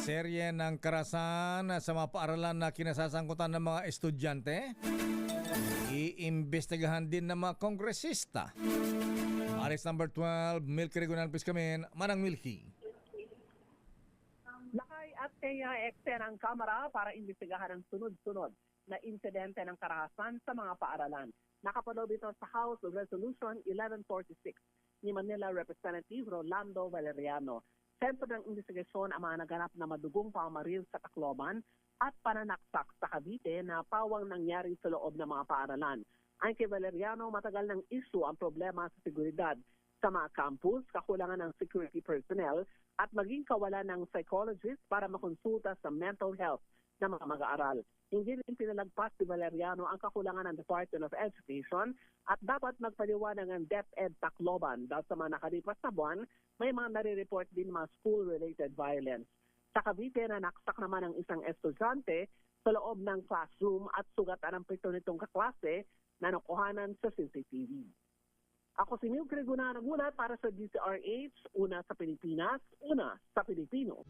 Serye ng karahasan sa mga paaralan na kinasasangkutan ng mga estudyante. Iimbestigahan din ng mga kongresista. Aris number 12, Milky Regional Police Kamin, Manang Milky. Lakay at eksen ang Kamara para imbestigahan ang sunod-sunod na insidente ng karahasan sa mga paaralan. Nakapaloob ito sa House Resolution 1146 ni Manila Representative Rolando Valeriano. Sentro ng investigasyon ang mga naganap na madugong pamaril sa Tacloban at pananaksak sa Cavite na pawang nangyari sa loob ng mga paaralan. Ayon kay Valeriano, matagal ng issue ang problema sa seguridad sa mga campus, kakulangan ng security personnel at maging kawalan ng psychologist para makonsulta sa mental health ng mga mag-aaral. Hindi rin pinalagpas ni Valeriano ang kakulangan ng Department of Education at dapat magpaliwanag ang DepEd Tacloban dahil sa mga nakalipas na buwan, may mga nare-report din mga school-related violence. Sa Cavite, naksak naman ang isang estudyante sa loob ng classroom at sugatan ang pito nitong kaklase na nakuhanan sa CCTV. Ako si Milky Regional nagulat para sa DCRH, una sa Pilipinas, una sa Pilipino.